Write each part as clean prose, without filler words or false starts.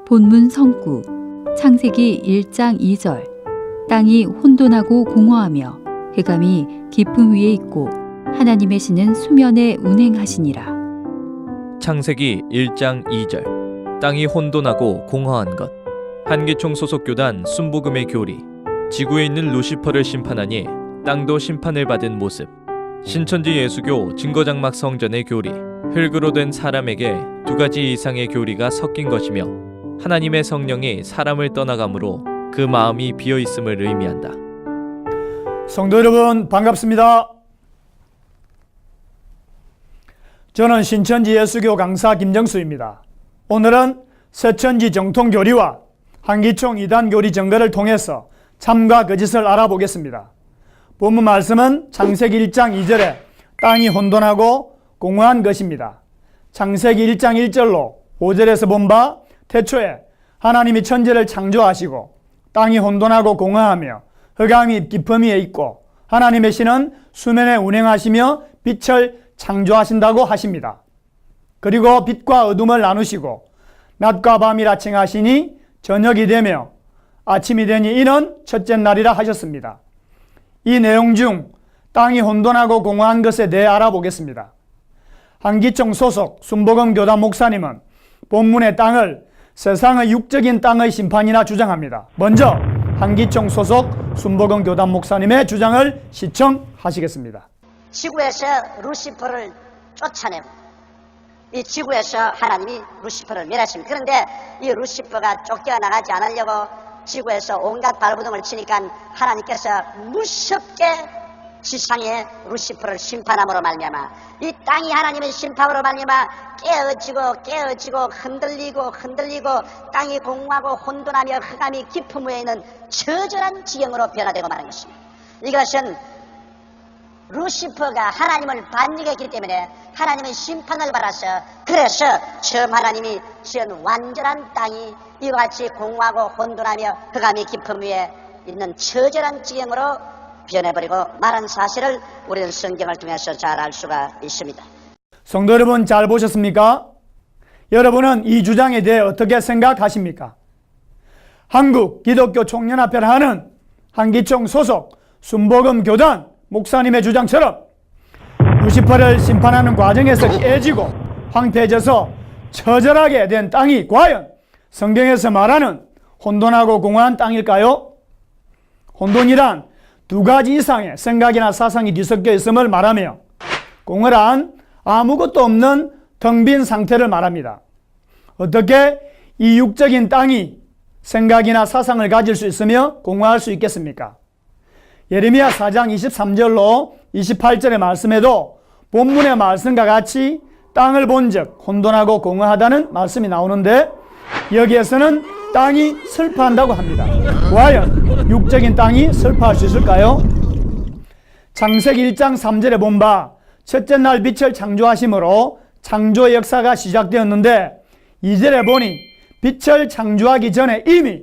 본문 성구 창세기 1장 2절 땅이 혼돈하고 공허하며 흑암이 깊음 위에 있고 하나님의 신은 수면에 운행하시니라. 창세기 1장 2절 땅이 혼돈하고 공허한 것. 한기총 소속 교단 순복음의 교리. 지구에 있는 루시퍼를 심판하니 땅도 심판을 받은 모습. 신천지 예수교 증거장막 성전의 교리. 흙으로 된 사람에게 두 가지 이상의 교리가 섞인 것이며 하나님의 성령이 사람을 떠나가므로 그 마음이 비어있음을 의미한다. 성도 여러분 반갑습니다. 저는 신천지 예수교 강사 김정수입니다. 오늘은 새천지 정통교리와 한기총 2단 교리 증거를 통해서 참과 거짓을 알아보겠습니다. 본문 말씀은 창세기 1장 2절에 땅이 혼돈하고 공허한 것입니다. 창세기 1장 1절로 5절에서 본 바 태초에 하나님이 천지를 창조하시고 땅이 혼돈하고 공허하며 흑암이 깊음 위에 있고 하나님의 신은 수면에 운행하시며 빛을 창조하신다고 하십니다. 그리고 빛과 어둠을 나누시고 낮과 밤이라 칭하시니 저녁이 되며 아침이 되니 이는 첫째 날이라 하셨습니다. 이 내용 중 땅이 혼돈하고 공허한 것에 대해 알아보겠습니다. 한기총 소속 순복음 교단 목사님은 본문의 땅을 세상의 육적인 땅의 심판이라 주장합니다. 먼저 한기총 소속 순복음 교단 목사님의 주장을 시청하시겠습니다. 지구에서 루시퍼를 쫓아내고 이 지구에서 하나님이 루시퍼를 멸하십니다. 그런데 이 루시퍼가 쫓겨나가지 않으려고 지구에서 온갖 발버둥을 치니까 하나님께서 무섭게 지상에 루시퍼를 심판함으로 말미암아 이 땅이 하나님의 심판으로 말미암아 깨어지고 흔들리고 땅이 공허하고 혼돈하며 흑암이 깊음 위에 있는 처절한 지경으로 변화되고 마는 것입니다. 이것은 루시퍼가 하나님을 반역했기 때문에 하나님의 심판을 받아서 그래서 처음 하나님이 지은 완전한 땅이 이와 같이 공허하고 혼돈하며 흑암이 깊음 위에 있는 처절한 지경으로 변해버리고 말한 사실을 우리는 성경을 통해서 잘 알 수가 있습니다. 성도 여러분 잘 보셨습니까? 여러분은 이 주장에 대해 어떻게 생각하십니까? 한국 기독교 총연합회를 하는 한기총 소속 순복음 교단 목사님의 주장처럼 루시퍼를 심판하는 과정에서 깨지고 황폐해져서 처절하게 된 땅이 과연 성경에서 말하는 혼돈하고 공허한 땅일까요? 혼돈이란 두 가지 이상의 생각이나 사상이 뒤섞여 있음을 말하며 공허란 아무것도 없는 텅 빈 상태를 말합니다. 어떻게 이 육적인 땅이 생각이나 사상을 가질 수 있으며 공허할 수 있겠습니까? 예레미야 4장 23절로 28절의 말씀에도 본문의 말씀과 같이 땅을 본즉 혼돈하고 공허하다는 말씀이 나오는데 여기에서는 땅이 슬퍼한다고 합니다. 과연 육적인 땅이 슬퍼할 수 있을까요? 창세기 1장 3절에 본 바 첫째 날 빛을 창조하심으로 창조의 역사가 시작되었는데 2절에 보니 빛을 창조하기 전에 이미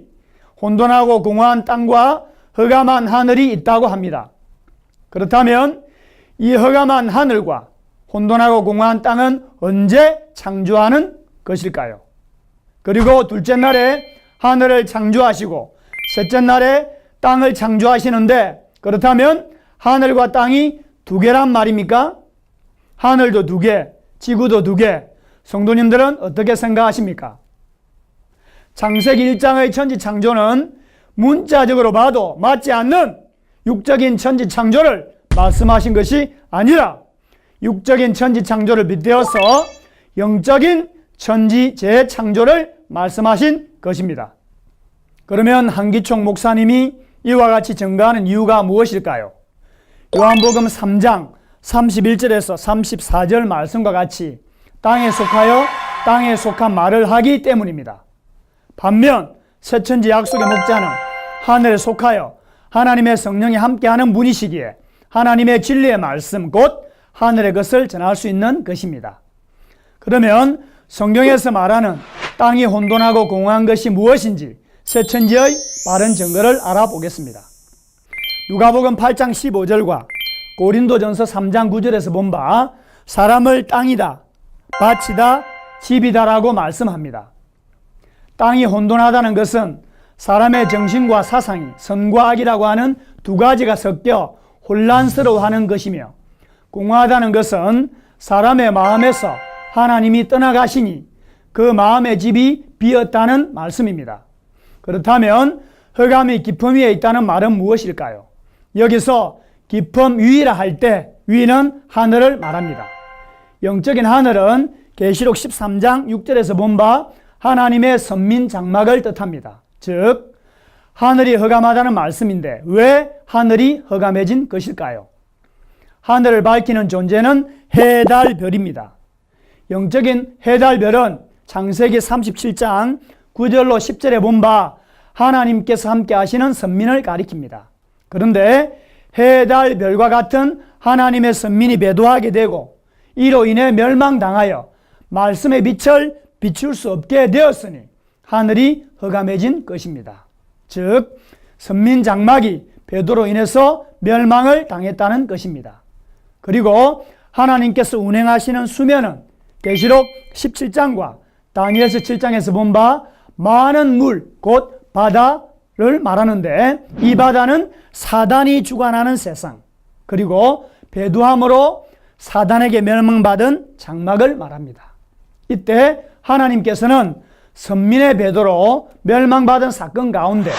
혼돈하고 공허한 땅과 흑암한 하늘이 있다고 합니다. 그렇다면 이 흑암한 하늘과 혼돈하고 공허한 땅은 언제 창조하는 것일까요? 그리고 둘째 날에 하늘을 창조하시고 셋째 날에 땅을 창조하시는데 그렇다면 하늘과 땅이 두 개란 말입니까? 하늘도 두 개, 지구도 두 개. 성도님들은 어떻게 생각하십니까? 창세기 1장의 천지 창조는 문자적으로 봐도 맞지 않는 육적인 천지 창조를 말씀하신 것이 아니라 육적인 천지 창조를 빗대어서 영적인 천지 재창조를 말씀하신 것입니다. 그러면 한기총 목사님이 이와 같이 증거하는 이유가 무엇일까요? 요한복음 3장 31절에서 34절 말씀과 같이 땅에 속하여 땅에 속한 말을 하기 때문입니다. 반면 새천지 약속의 목자는 하늘에 속하여 하나님의 성령이 함께하는 분이시기에 하나님의 진리의 말씀 곧 하늘의 것을 전할 수 있는 것입니다. 그러면 성경에서 말하는 땅이 혼돈하고 공허한 것이 무엇인지 새천지의 바른 증거를 알아보겠습니다. 누가복음 8장 15절과 고린도전서 3장 9절에서 본 바 사람을 땅이다, 밭이다, 집이다라고 말씀합니다. 땅이 혼돈하다는 것은 사람의 정신과 사상이 선과 악이라고 하는 두 가지가 섞여 혼란스러워하는 것이며, 공허하다는 것은 사람의 마음에서 하나님이 떠나가시니 그 마음의 집이 비었다는 말씀입니다. 그렇다면 흑암이 깊음 위에 있다는 말은 무엇일까요? 여기서 깊음 위라 할 때 위는 하늘을 말합니다. 영적인 하늘은 계시록 13장 6절에서 본 바 하나님의 선민 장막을 뜻합니다. 즉 하늘이 흑암하다는 말씀인데 왜 하늘이 흑암해진 것일까요? 하늘을 밝히는 존재는 해, 달, 별입니다. 영적인 해, 달, 별은 창세기 37장 9절로 10절에 본 바 하나님께서 함께 하시는 선민을 가리킵니다. 그런데 해, 달, 별과 같은 하나님의 선민이 배도하게 되고 이로 인해 멸망당하여 말씀의 빛을 비출 수 없게 되었으니 하늘이 흑암해진 것입니다. 즉 선민 장막이 배도로 인해서 멸망을 당했다는 것입니다. 그리고 하나님께서 운행하시는 수면은 계시록 17장과 다니엘서 7장에서 본 바 많은 물, 곧 바다를 말하는데 이 바다는 사단이 주관하는 세상, 그리고 배도함으로 사단에게 멸망받은 장막을 말합니다. 이때 하나님께서는 선민의 배도로 멸망받은 사건 가운데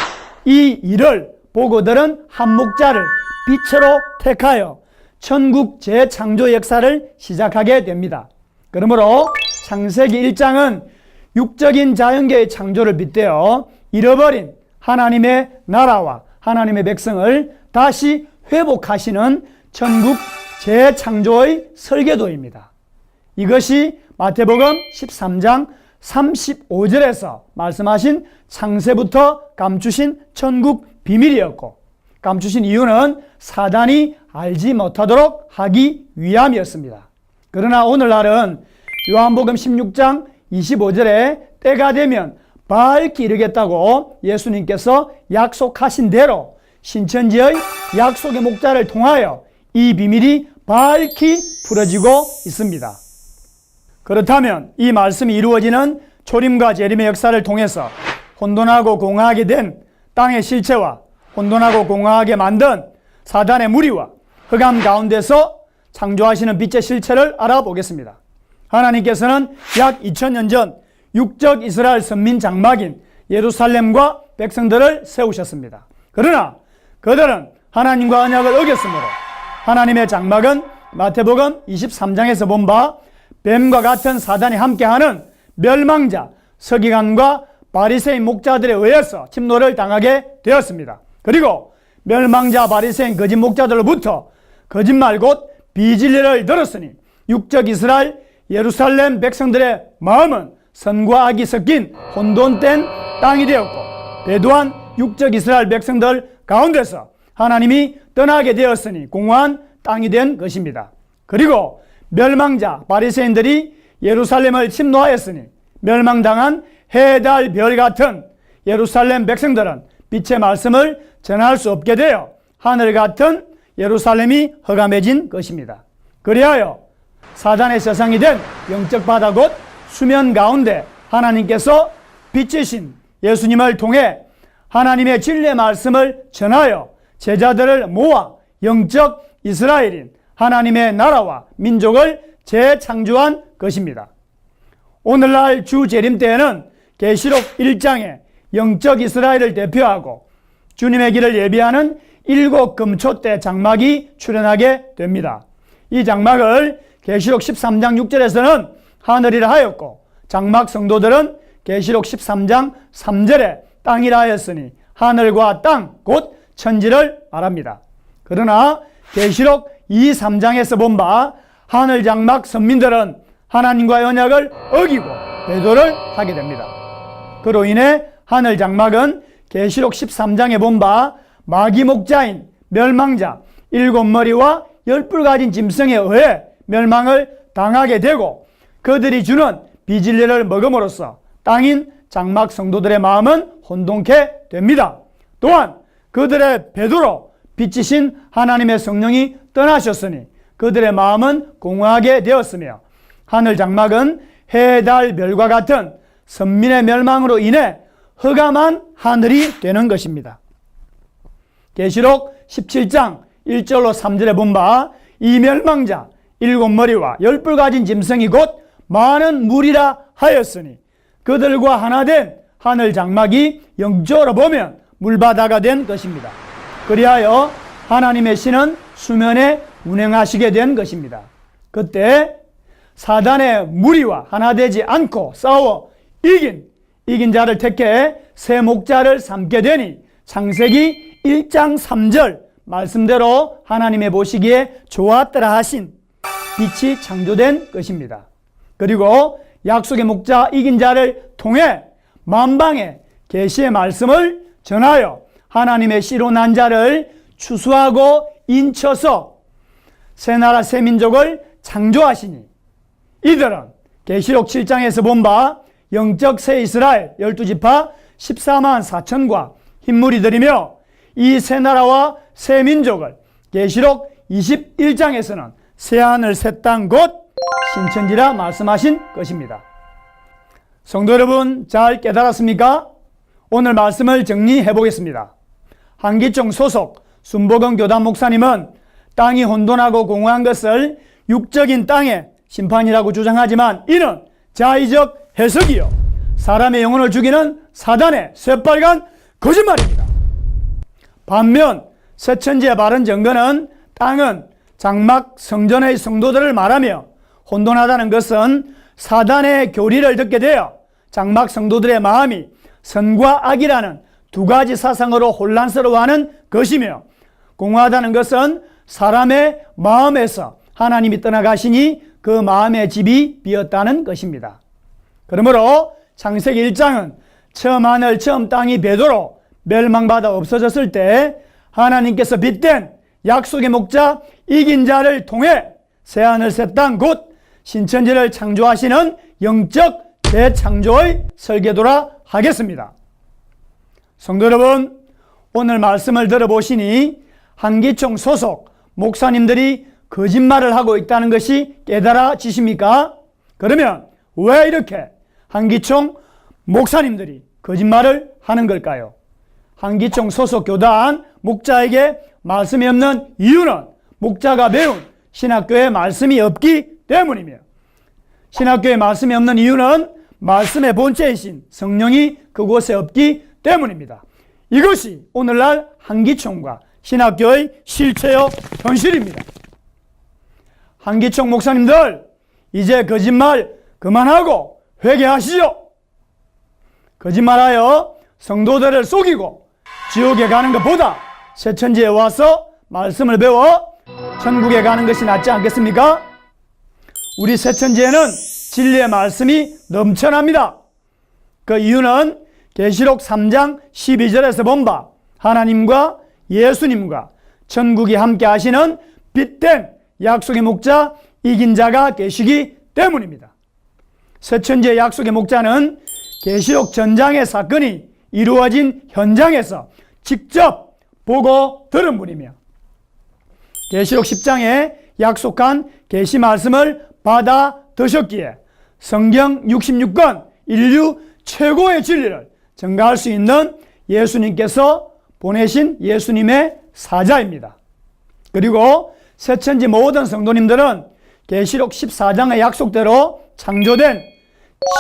이 일을 보고들은 한 목자를 빛으로 택하여 천국 재창조 역사를 시작하게 됩니다. 그러므로 창세기 1장은 육적인 자연계의 창조를 빗대어 잃어버린 하나님의 나라와 하나님의 백성을 다시 회복하시는 천국 재창조의 설계도입니다. 이것이 마태복음 13장 35절에서 말씀하신 창세부터 감추신 천국 비밀이었고, 감추신 이유는 사단이 알지 못하도록 하기 위함이었습니다. 그러나 오늘날은 요한복음 16장 25절에 때가 되면 밝히 이르겠다고 예수님께서 약속하신 대로 신천지의 약속의 목자를 통하여 이 비밀이 밝히 풀어지고 있습니다. 그렇다면 이 말씀이 이루어지는 초림과 재림의 역사를 통해서 혼돈하고 공허하게 된 땅의 실체와 혼돈하고 공허하게 만든 사단의 무리와 흑암 가운데서 창조하시는 빛의 실체를 알아보겠습니다. 하나님께서는 약 2000년 전 육적 이스라엘 선민 장막인 예루살렘과 백성들을 세우셨습니다. 그러나 그들은 하나님과 언약을 어겼으므로 하나님의 장막은 마태복음 23장에서 본 바 뱀과 같은 사단이 함께하는 멸망자 서기관과 바리새인 목자들에 의해서 침노를 당하게 되었습니다. 그리고 멸망자 바리새인 거짓 목자들로부터 거짓말 곧 비진리를 들었으니 육적 이스라엘 예루살렘 백성들의 마음은 선과 악이 섞인 혼돈된 땅이 되었고, 배도한 육적 이스라엘 백성들 가운데서 하나님이 떠나게 되었으니 공허한 땅이 된 것입니다. 그리고 멸망자 바리새인들이 예루살렘을 침노하였으니 멸망당한 해, 달, 별 같은 예루살렘 백성들은 빛의 말씀을 전할 수 없게 되어 하늘 같은 예루살렘이 흑암해진 것입니다. 그리하여 사단의 세상이 된 영적 바다 곧 수면 가운데 하나님께서 빛이신 예수님을 통해 하나님의 진리의 말씀을 전하여 제자들을 모아 영적 이스라엘인 하나님의 나라와 민족을 재창조한 것입니다. 오늘날 주 재림 때에는 계시록 1장에 영적 이스라엘을 대표하고 주님의 길을 예비하는 7금초대 장막이 출현하게 됩니다. 이 장막을 계시록 13장 6절에서는 하늘이라 하였고, 장막 성도들은 계시록 13장 3절에 땅이라 하였으니 하늘과 땅 곧 천지를 말합니다. 그러나 계시록 2, 3장에서 본 바 하늘 장막 선민들은 하나님과의 언약을 어기고 배도를 하게 됩니다. 그로 인해 하늘 장막은 계시록 13장에 본 바 마귀 목자인 멸망자 7머리와 10뿔 가진 짐승에 의해 멸망을 당하게 되고, 그들이 주는 비진리를 먹음으로써 땅인 장막 성도들의 마음은 혼돈케 됩니다. 또한 그들의 배도로 빛이신 하나님의 성령이 떠나셨으니 그들의 마음은 공허하게 되었으며, 하늘 장막은 해, 달, 별과 같은 선민의 멸망으로 인해 흑암한 하늘이 되는 것입니다. 계시록 17장 1절로 3절에 본 바 이 멸망자 7머리와 10뿔 가진 짐승이 곧 많은 무리라 하였으니 그들과 하나 된 하늘 장막이 영적으로 보면 물바다가 된 것입니다. 그리하여 하나님의 신은 수면에 운행하시게 된 것입니다. 그때 사단의 무리와 하나 되지 않고 싸워 이긴 자를 택해 새 목자를 삼게 되니 창세기 1장 3절 말씀대로 하나님의 보시기에 좋았더라 하신 빛이 창조된 것입니다. 그리고 약속의 목자 이긴 자를 통해 만방에 계시의 말씀을 전하여 하나님의 씨로 난 자를 추수하고 인쳐서 새 나라 새 민족을 창조하시니 이들은 계시록 7장에서 본 바 영적 새 이스라엘 12지파 14만 4천과 흰무리들이며 이 새 나라와 새 민족을 계시록 21장에서는 새 하늘 새 땅 곧 신천지라 말씀하신 것입니다. 성도 여러분 잘 깨달았습니까? 오늘 말씀을 정리해 보겠습니다. 한기총 소속 순복음 교단 목사님은 땅이 혼돈하고 공허한 것을 육적인 땅의 심판이라고 주장하지만 이는 자의적 해석이요 사람의 영혼을 죽이는 사단의 새빨간 거짓말입니다. 반면 새천지의 바른 증거는 땅은 장막 성전의 성도들을 말하며 혼돈하다는 것은 사단의 교리를 듣게 되어 장막 성도들의 마음이 선과 악이라는 두 가지 사상으로 혼란스러워하는 것이며 공허하다는 것은 사람의 마음에서 하나님이 떠나가시니 그 마음의 집이 비었다는 것입니다. 그러므로 창세기 1장은 처음 하늘 처음 땅이 배도로 멸망받아 없어졌을 때 하나님께서 빗댄 약속의 목자 이긴 자를 통해 새하늘 새 땅 곧 신천지를 창조하시는 영적 재창조의 설계도라 하겠습니다. 성도 여러분 오늘 말씀을 들어보시니 한기총 소속 목사님들이 거짓말을 하고 있다는 것이 깨달아지십니까? 그러면 왜 이렇게 한기총 목사님들이 거짓말을 하는 걸까요? 한기총 소속 교단 목자에게 말씀이 없는 이유는 목자가 배운 신학교에 말씀이 없기 때문이며 신학교에 말씀이 없는 이유는 말씀의 본체이신 성령이 그곳에 없기 때문입니다. 이것이 오늘날 한기총과 신학교의 실체요 현실입니다. 한기총 목사님들 이제 거짓말 그만하고 회개하시죠. 거짓말하여 성도들을 속이고 지옥에 가는 것보다 새천지에 와서 말씀을 배워 천국에 가는 것이 낫지 않겠습니까? 우리 새천지에는 진리의 말씀이 넘쳐납니다. 그 이유는 계시록 3장 12절에서 본 바 하나님과 예수님과 천국이 함께 하시는 빛된 약속의 목자 이긴 자가 계시기 때문입니다. 새천지의 약속의 목자는 계시록 전장의 사건이 이루어진 현장에서 직접 보고 들은 분이며 계시록 10장에 약속한 계시 말씀을 받아 드셨기에 성경 66권 인류 최고의 진리를 증가할 수 있는 예수님께서 보내신 예수님의 사자입니다. 그리고 새천지 모든 성도님들은 계시록 14장의 약속대로 창조된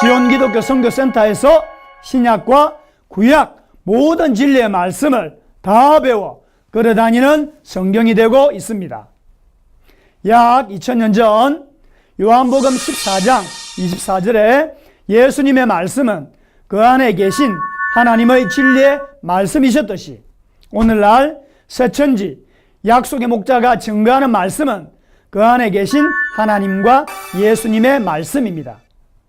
시온기독교 선교센터에서 신약과 구약 모든 진리의 말씀을 다 배워 걸어다니는 성경이 되고 있습니다. 약 2000년 전 요한복음 14장 24절에 예수님의 말씀은 그 안에 계신 하나님의 진리의 말씀이셨듯이 오늘날 새천지 약속의 목자가 증거하는 말씀은 그 안에 계신 하나님과 예수님의 말씀입니다.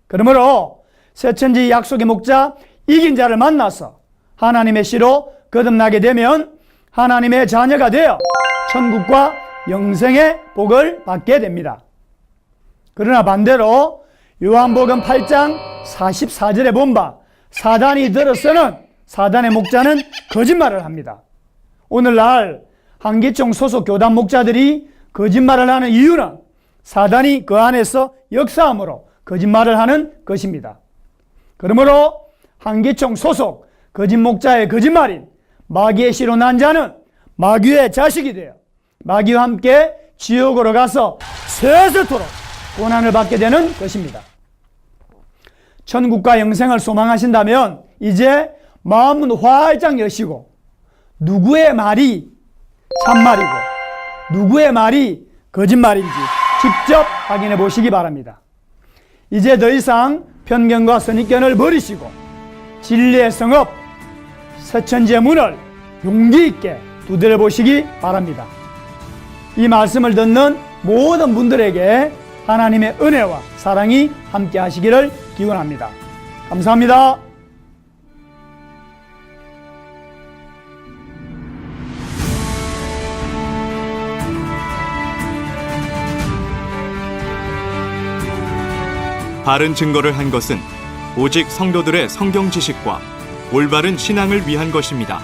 그러므로 새천지 약속의 목자 이긴 자를 만나서 하나님의 씨로 거듭나게 되면 하나님의 자녀가 되어 천국과 영생의 복을 받게 됩니다. 그러나 반대로 요한복음 8장 44절에 본 바 사단이 들어서는 사단의 목자는 거짓말을 합니다. 오늘날 한기총 소속 교단 목자들이 거짓말을 하는 이유는 사단이 그 안에서 역사함으로 거짓말을 하는 것입니다. 그러므로 한기총 소속 거짓 목자의 거짓말인 마귀의 씨로 난 자는 마귀의 자식이 되어 마귀와 함께 지옥으로 가서 세세토록 고난을 받게 되는 것입니다. 천국과 영생을 소망하신다면 이제 마음은 활짝 여시고 누구의 말이 참말이고 누구의 말이 거짓말인지 직접 확인해 보시기 바랍니다. 이제 더 이상 편견과 선입견을 버리시고 진리의 성읍 서천지의 문을 용기 있게 두드려 보시기 바랍니다. 이 말씀을 듣는 모든 분들에게 하나님의 은혜와 사랑이 함께 하시기를 기원합니다. 감사합니다. 바른 증거를 한 것은 오직 성도들의 성경 지식과 올바른 신앙을 위한 것입니다.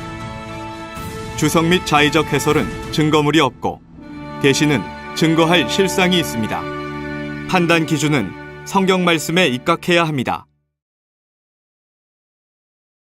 주석 및 자의적 해설은 증거물이 없고 계시는 증거할 실상이 있습니다. 판단 기준은 성경 말씀에 입각해야 합니다.